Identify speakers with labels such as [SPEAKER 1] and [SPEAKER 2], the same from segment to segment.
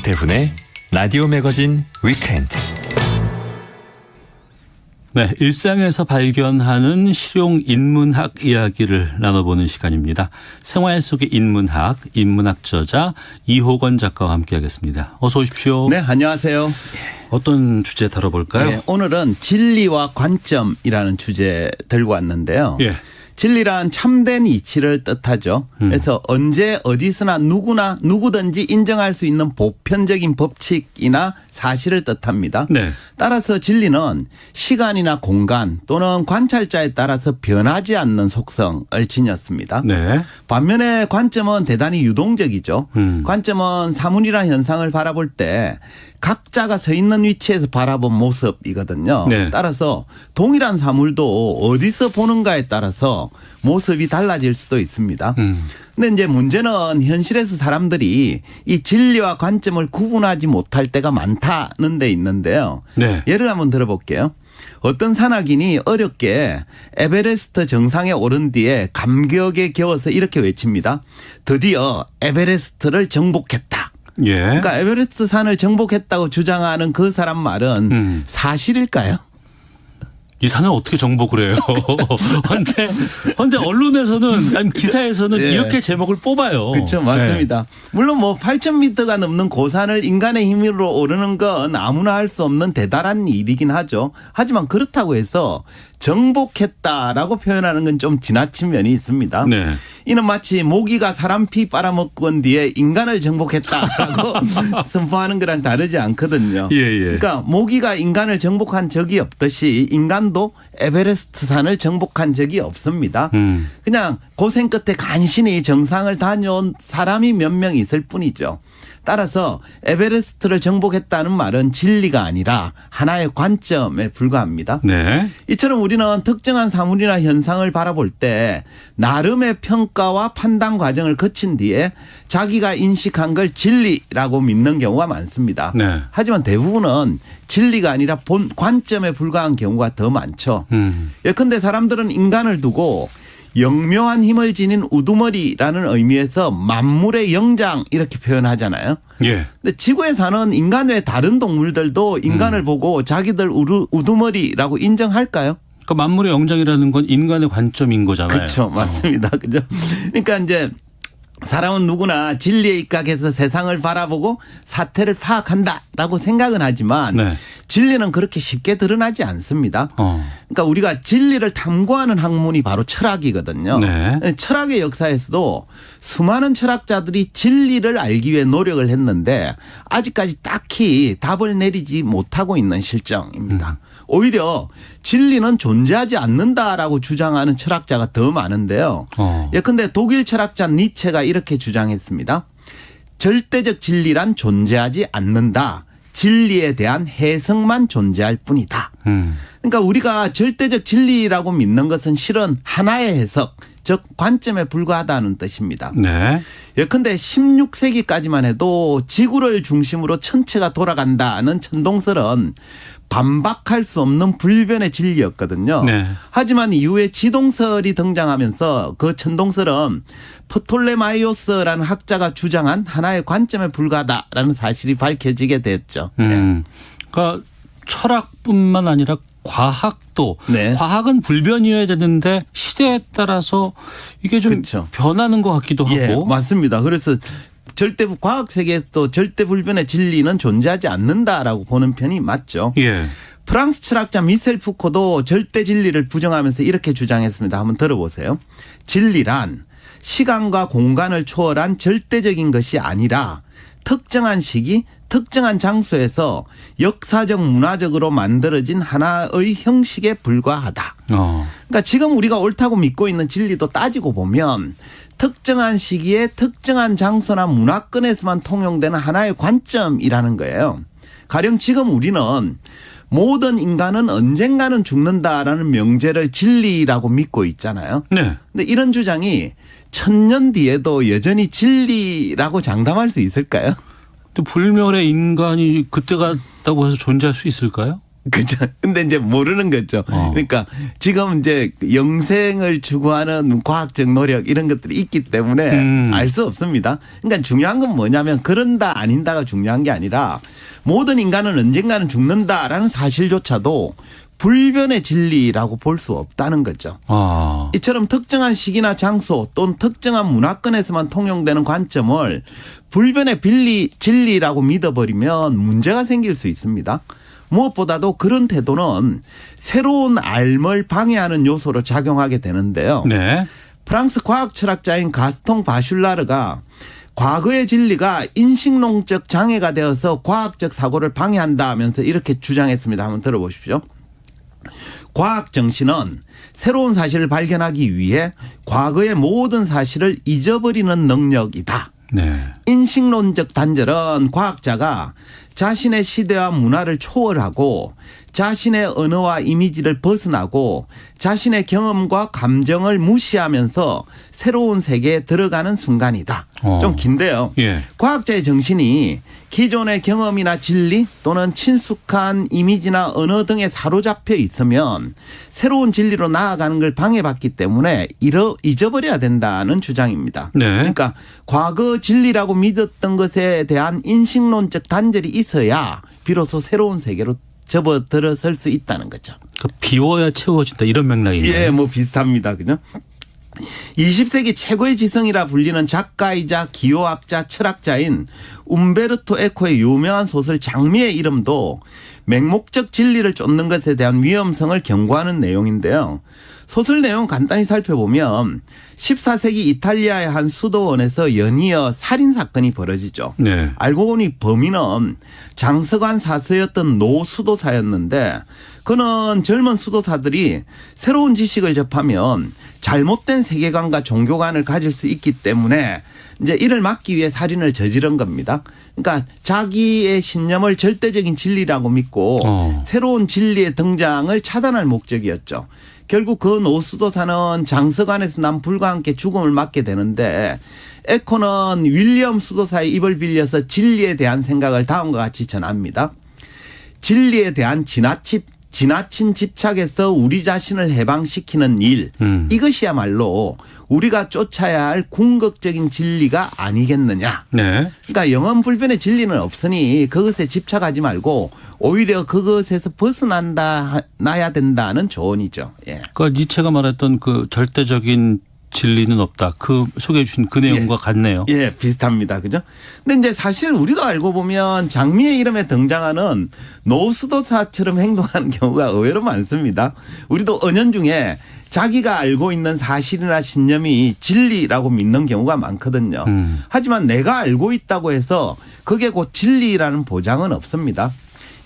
[SPEAKER 1] 오태훈의 라디오 매거진 위켄드.
[SPEAKER 2] 네, 일상에서 발견하는 실용 인문학 이야기를 나눠보는 시간입니다. 생활 속의 인문학, 인문학 저자 이호건 작가와 함께하겠습니다. 어서 오십시오.
[SPEAKER 3] 네, 안녕하세요.
[SPEAKER 2] 어떤 주제 다뤄볼까요?
[SPEAKER 3] 네, 오늘은 진리와 관점이라는 주제 들고 왔는데요.
[SPEAKER 2] 예.
[SPEAKER 3] 진리란 참된 이치를 뜻하죠. 그래서 언제 어디서나 누구든지 인정할 수 있는 보편적인 법칙이나 사실을 뜻합니다.
[SPEAKER 2] 네.
[SPEAKER 3] 따라서 진리는 시간이나 공간 또는 관찰자에 따라서 변하지 않는 속성을 지녔습니다.
[SPEAKER 2] 네.
[SPEAKER 3] 반면에 관점은 대단히 유동적이죠. 관점은 사물이나 현상을 바라볼 때 각자가 서 있는 위치에서 바라본 모습이거든요.
[SPEAKER 2] 네.
[SPEAKER 3] 따라서 동일한 사물도 어디서 보는가에 따라서 모습이 달라질 수도 있습니다. 근데 이제 문제는 현실에서 사람들이 이 진리와 관점을 구분하지 못할 때가 많다는 데 있는데요.
[SPEAKER 2] 네.
[SPEAKER 3] 예를 한번 들어볼게요. 어떤 산악인이 어렵게 에베레스트 정상에 오른 뒤에 감격에 겨워서 이렇게 외칩니다. 드디어 에베레스트를 정복했다.
[SPEAKER 2] 예.
[SPEAKER 3] 그러니까 에베레스트 산을 정복했다고 주장하는 그 사람 말은 사실일까요?
[SPEAKER 2] 이 산을 어떻게 정복을 해요? 근데 언론에서는, 아니 기사에서는
[SPEAKER 3] 네.
[SPEAKER 2] 이렇게 제목을 뽑아요.
[SPEAKER 3] 그렇죠. 맞습니다. 물론 뭐 8,000m가 넘는 고산을 인간의 힘으로 오르는 건 아무나 할 수 없는 대단한 일이긴 하죠. 하지만 그렇다고 해서 정복했다라고 표현하는 건 좀 지나친 면이 있습니다.
[SPEAKER 2] 네.
[SPEAKER 3] 이는 마치 모기가 사람 피 빨아먹고 온 뒤에 인간을 정복했다라고 선포하는 거랑 다르지 않거든요.
[SPEAKER 2] 예, 예.
[SPEAKER 3] 그러니까 모기가 인간을 정복한 적이 없듯이 인간도 에베레스트 산을 정복한 적이 없습니다. 그냥 고생 끝에 간신히 정상을 다녀온 사람이 몇 명 있을 뿐이죠. 따라서 에베레스트를 정복했다는 말은 진리가 아니라 하나의 관점에 불과합니다.
[SPEAKER 2] 네.
[SPEAKER 3] 이처럼 우리는 특정한 사물이나 현상을 바라볼 때 나름의 평가와 판단 과정을 거친 뒤에 자기가 인식한 걸 진리라고 믿는 경우가 많습니다.
[SPEAKER 2] 네.
[SPEAKER 3] 하지만 대부분은 진리가 아니라 본 관점에 불과한 경우가 더 많죠. 예컨대 사람들은 인간을 두고 영묘한 힘을 지닌 우두머리라는 의미에서 만물의 영장 이렇게 표현하잖아요.
[SPEAKER 2] 예.
[SPEAKER 3] 근데 지구에 사는 인간 외 다른 동물들도 인간을 보고 자기들 우두머리라고 인정할까요?
[SPEAKER 2] 그러니까 만물의 영장이라는 건 인간의 관점인 거잖아요.
[SPEAKER 3] 그렇죠. 맞습니다. 그죠. 그러니까 이제 사람은 누구나 진리에 입각해서 세상을 바라보고 사태를 파악한다라고 생각은 하지만
[SPEAKER 2] 네.
[SPEAKER 3] 진리는 그렇게 쉽게 드러나지 않습니다. 그러니까 우리가 진리를 탐구하는 학문이 바로 철학이거든요.
[SPEAKER 2] 네.
[SPEAKER 3] 철학의 역사에서도 수많은 철학자들이 진리를 알기 위해 노력을 했는데 아직까지 딱히 답을 내리지 못하고 있는 실정입니다. 오히려 진리는 존재하지 않는다라고 주장하는 철학자가 더 많은데요. 예컨대 독일 철학자 니체가 이렇게 주장했습니다. 절대적 진리란 존재하지 않는다. 진리에 대한 해석만 존재할 뿐이다. 그러니까 우리가 절대적 진리라고 믿는 것은 실은 하나의 해석, 즉 관점에 불과하다는 뜻입니다.
[SPEAKER 2] 네.
[SPEAKER 3] 예컨대 16세기까지만 해도 지구를 중심으로 천체가 돌아간다는 천동설은 반박할 수 없는 불변의 진리였거든요.
[SPEAKER 2] 네.
[SPEAKER 3] 하지만 이후에 지동설이 등장하면서 그 천동설은 프톨레마이오스라는 학자가 주장한 하나의 관점에 불과하다라는 사실이 밝혀지게 됐죠.
[SPEAKER 2] 그러니까 철학뿐만 아니라 과학도
[SPEAKER 3] 네.
[SPEAKER 2] 과학은 불변이어야 되는데 시대에 따라서 이게 좀
[SPEAKER 3] 그렇죠.
[SPEAKER 2] 변하는 것 같기도
[SPEAKER 3] 예,
[SPEAKER 2] 하고.
[SPEAKER 3] 맞습니다. 그래서 절대 과학 세계에서도 절대 불변의 진리는 존재하지 않는다라고 보는 편이 맞죠.
[SPEAKER 2] 예.
[SPEAKER 3] 프랑스 철학자 미셀 푸코도 절대 진리를 부정하면서 이렇게 주장했습니다. 한번 들어보세요. 진리란 시간과 공간을 초월한 절대적인 것이 아니라 특정한 시기, 특정한 장소에서 역사적 문화적으로 만들어진 하나의 형식에 불과하다. 그러니까 지금 우리가 옳다고 믿고 있는 진리도 따지고 보면 특정한 시기에 특정한 장소나 문화권에서만 통용되는 하나의 관점이라는 거예요. 가령 지금 우리는 모든 인간은 언젠가는 죽는다라는 명제를 진리라고 믿고 있잖아요.
[SPEAKER 2] 네.
[SPEAKER 3] 근데 이런 주장이 1000년 뒤에도 여전히 진리라고 장담할 수 있을까요?
[SPEAKER 2] 근데 불멸의 인간이 그때 같다고 해서 존재할 수 있을까요?
[SPEAKER 3] 그죠. 근데 이제 모르는 거죠. 그러니까 지금 이제 영생을 추구하는 과학적 노력 이런 것들이 있기 때문에 알 수 없습니다. 그러니까 중요한 건 뭐냐면 그런다 아닌다가 중요한 게 아니라 모든 인간은 언젠가는 죽는다라는 사실조차도 불변의 진리라고 볼 수 없다는 거죠. 이처럼 특정한 시기나 장소 또는 특정한 문화권에서만 통용되는 관점을 불변의 진리라고 믿어버리면 문제가 생길 수 있습니다. 무엇보다도 그런 태도는 새로운 알을 방해하는 요소로 작용하게 되는데요.
[SPEAKER 2] 네.
[SPEAKER 3] 프랑스 과학 철학자인 가스통 바슐라르가 과거의 진리가 인식론적 장애가 되어서 과학적 사고를 방해한다 하면서 이렇게 주장했습니다. 한번 들어보십시오. 과학 정신은 새로운 사실을 발견하기 위해 과거의 모든 사실을 잊어버리는 능력이다.
[SPEAKER 2] 네.
[SPEAKER 3] 인식론적 단절은 과학자가 자신의 시대와 문화를 초월하고 자신의 언어와 이미지를 벗어나고 자신의 경험과 감정을 무시하면서 새로운 세계에 들어가는 순간이다. 좀 긴데요.
[SPEAKER 2] 예.
[SPEAKER 3] 과학자의 정신이 기존의 경험이나 진리 또는 친숙한 이미지나 언어 등에 사로잡혀 있으면 새로운 진리로 나아가는 걸 방해받기 때문에 잊어버려야 된다는 주장입니다.
[SPEAKER 2] 네.
[SPEAKER 3] 그러니까 과거 진리라고 믿었던 것에 대한 인식론적 단절이 있어야 비로소 새로운 세계로 접어들어설 수 있다는 거죠.
[SPEAKER 2] 그러니까 비워야 채워진다 이런 맥락이네요.
[SPEAKER 3] 예, 뭐 비슷합니다. 그죠? 20세기 최고의 지성이라 불리는 작가이자 기호학자 철학자인 움베르토 에코의 유명한 소설 장미의 이름도 맹목적 진리를 쫓는 것에 대한 위험성을 경고하는 내용인데요. 소설 내용 간단히 살펴보면 14세기 이탈리아의 한 수도원에서 연이어 살인 사건이 벌어지죠.
[SPEAKER 2] 네.
[SPEAKER 3] 알고 보니 범인은 장서관 사서였던 노 수도사였는데 그는 젊은 수도사들이 새로운 지식을 접하면 잘못된 세계관과 종교관을 가질 수 있기 때문에 이제 이를 막기 위해 살인을 저지른 겁니다. 그러니까 자기의 신념을 절대적인 진리라고 믿고 새로운 진리의 등장을 차단할 목적이었죠. 결국 그 노수도사는 장서관에서 난 불과 함께 죽음을 맞게 되는데 에코는 윌리엄 수도사의 입을 빌려서 진리에 대한 생각을 다음과 같이 전합니다. 진리에 대한 지나친 집착에서 우리 자신을 해방시키는 일, 이것이야말로 우리가 쫓아야 할 궁극적인 진리가 아니겠느냐.
[SPEAKER 2] 네.
[SPEAKER 3] 그러니까 영원불변의 진리는 없으니 그것에 집착하지 말고 오히려 그것에서 벗어나야 된다는 조언이죠. 예.
[SPEAKER 2] 그러니까 니체가 말했던 그 절대적인 진리는 없다. 그 소개해 주신 그 내용과 같네요.
[SPEAKER 3] 예, 비슷합니다. 그죠? 근데 이제 사실 우리도 알고 보면 장미의 이름에 등장하는 노수도사처럼 행동하는 경우가 의외로 많습니다. 우리도 은연중에 자기가 알고 있는 사실이나 신념이 진리라고 믿는 경우가 많거든요. 하지만 내가 알고 있다고 해서 그게 곧 진리라는 보장은 없습니다.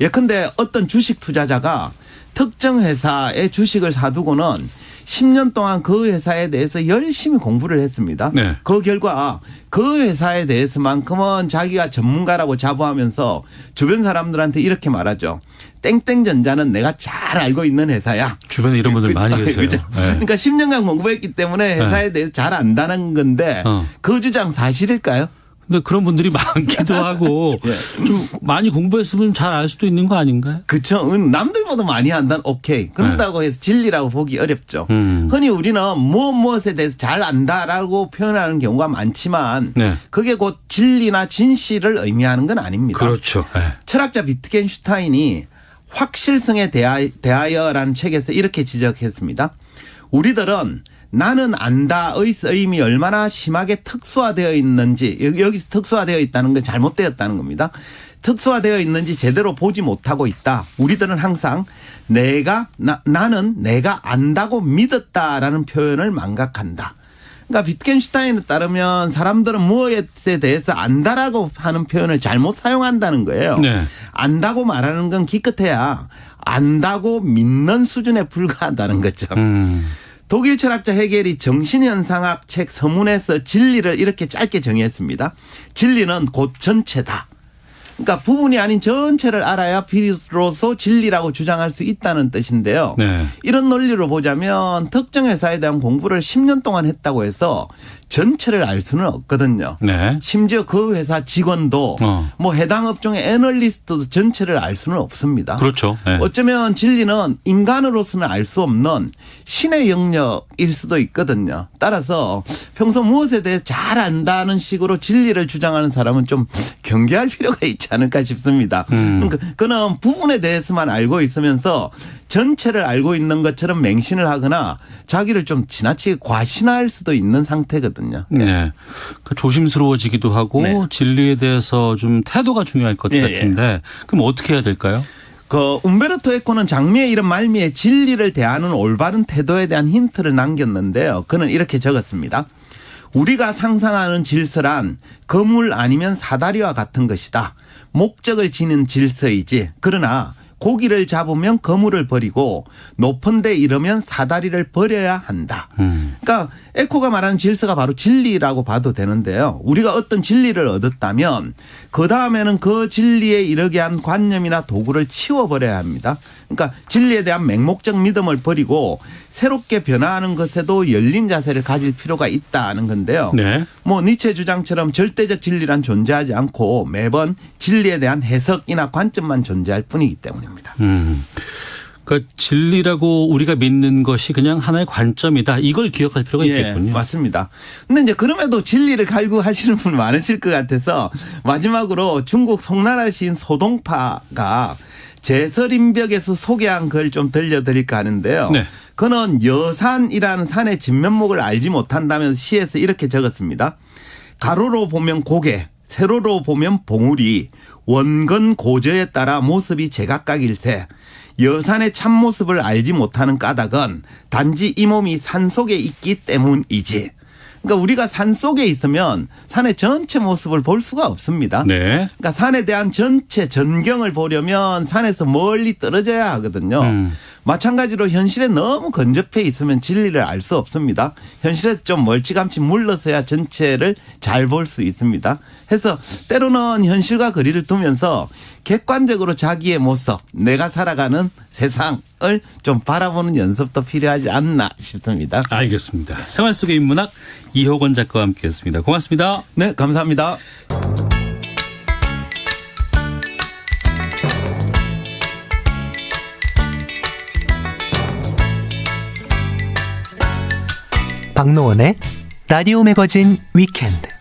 [SPEAKER 3] 예컨대 어떤 주식 투자자가 특정 회사의 주식을 사두고는 10년 동안 그 회사에 대해서 열심히 공부를 했습니다.
[SPEAKER 2] 네.
[SPEAKER 3] 그 결과 그 회사에 대해서만큼은 자기가 전문가라고 자부하면서 주변 사람들한테 이렇게 말하죠. 땡땡전자는 내가 잘 알고 있는 회사야.
[SPEAKER 2] 주변에 이런 분들 많이 계세요.
[SPEAKER 3] 그렇죠?
[SPEAKER 2] 네.
[SPEAKER 3] 그러니까 10년간 공부했기 때문에 회사에 대해서 잘 안다는 건데 그 주장 사실일까요?
[SPEAKER 2] 근데 그런 분들이 많기도 하고 좀 많이 공부했으면 잘 알 수도 있는 거 아닌가요?
[SPEAKER 3] 그렇죠. 남들보다 많이 안다는 오케이. 그런다고 해서 진리라고 보기 어렵죠. 흔히 우리는 무엇에 대해서 잘 안다라고 표현하는 경우가 많지만 그게 곧 진리나 진실을 의미하는 건 아닙니다.
[SPEAKER 2] 그렇죠.
[SPEAKER 3] 철학자 비트겐슈타인이 확실성에 대하여라는 책에서 이렇게 지적했습니다. 우리들은 나는 안다의 의미 얼마나 심하게 특수화되어 있는지 여기서 특수화되어 있다는 건 잘못되었다는 겁니다. 특수화되어 있는지 제대로 보지 못하고 있다. 우리들은 항상 나는 내가 안다고 믿었다라는 표현을 망각한다. 그러니까 비트겐슈타인에 따르면 사람들은 무엇에 대해서 안다라고 하는 표현을 잘못 사용한다는 거예요.
[SPEAKER 2] 네.
[SPEAKER 3] 안다고 말하는 건 기껏해야 안다고 믿는 수준에 불과하다는 거죠. 독일 철학자 헤겔이 정신현상학 책 서문에서 진리를 이렇게 짧게 정의했습니다. 진리는 곧 전체다. 그러니까 부분이 아닌 전체를 알아야 비로소 진리라고 주장할 수 있다는 뜻인데요.
[SPEAKER 2] 네.
[SPEAKER 3] 이런 논리로 보자면 특정 회사에 대한 공부를 10년 동안 했다고 해서 전체를 알 수는 없거든요.
[SPEAKER 2] 네.
[SPEAKER 3] 심지어 그 회사 직원도 뭐 해당 업종의 애널리스트도 전체를 알 수는 없습니다.
[SPEAKER 2] 그렇죠. 네.
[SPEAKER 3] 어쩌면 진리는 인간으로서는 알 수 없는 신의 영역일 수도 있거든요. 따라서 평소 무엇에 대해 잘 안다는 식으로 진리를 주장하는 사람은 좀 경계할 필요가 있지 않을까 싶습니다. 그러니까 그는 부분에 대해서만 알고 있으면서 전체를 알고 있는 것처럼 맹신을 하거나 자기를 좀 지나치게 과신할 수도 있는 상태거든요.
[SPEAKER 2] 네. 그 조심스러워지기도 하고
[SPEAKER 3] 네.
[SPEAKER 2] 진리에 대해서 좀 태도가 중요할 것
[SPEAKER 3] 예,
[SPEAKER 2] 같은데 그럼 어떻게 해야 될까요?
[SPEAKER 3] 그 움베르토 에코는 장미의 이름 말미에 진리를 대하는 올바른 태도에 대한 힌트를 남겼는데요. 그는 이렇게 적었습니다. 우리가 상상하는 질서란 거물 아니면 사다리와 같은 것이다. 목적을 지닌 질서이지. 그러나 고기를 잡으면 거물을 버리고 높은 데 이르면 사다리를 버려야 한다. 그러니까 에코가 말하는 질서가 바로 진리라고 봐도 되는데요. 우리가 어떤 진리를 얻었다면 그다음에는 그 진리에 이르게 한 관념이나 도구를 치워버려야 합니다. 그러니까 진리에 대한 맹목적 믿음을 버리고 새롭게 변화하는 것에도 열린 자세를 가질 필요가 있다는 건데요.
[SPEAKER 2] 네.
[SPEAKER 3] 뭐 니체 주장처럼 절대적 진리란 존재하지 않고 매번 진리에 대한 해석이나 관점만 존재할 뿐이기 때문입니다.
[SPEAKER 2] 그러니까 진리라고 우리가 믿는 것이 그냥 하나의 관점이다. 이걸 기억할 필요가 있겠군요.
[SPEAKER 3] 예, 맞습니다. 근데 이제 그럼에도 진리를 갈구하시는 분 많으실 것 같아서 마지막으로 중국 송나라 시인 소동파가 제설인벽에서 소개한 글 좀 들려드릴까 하는데요.
[SPEAKER 2] 네.
[SPEAKER 3] 그는 여산이라는 산의 진면목을 알지 못한다면서 시에서 이렇게 적었습니다. 가로로 보면 고개, 세로로 보면 봉우리, 원근 고저에 따라 모습이 제각각일세. 여산의 참모습을 알지 못하는 까닭은 단지 이 몸이 산속에 있기 때문이지. 그러니까 우리가 산속에 있으면 산의 전체 모습을 볼 수가 없습니다.
[SPEAKER 2] 네.
[SPEAKER 3] 그러니까 산에 대한 전체 전경을 보려면 산에서 멀리 떨어져야 하거든요. 마찬가지로 현실에 너무 근접해 있으면 진리를 알 수 없습니다. 현실에서 좀 멀찌감치 물러서야 전체를 잘 볼 수 있습니다. 해서 때로는 현실과 거리를 두면서 객관적으로 자기의 모습, 내가 살아가는 세상을 좀 바라보는 연습도 필요하지 않나 싶습니다.
[SPEAKER 2] 알겠습니다. 생활 속의 인문학 이호건 작가와 함께했습니다. 고맙습니다.
[SPEAKER 3] 네, 감사합니다.
[SPEAKER 4] 박노원의 라디오 매거진 위켄드.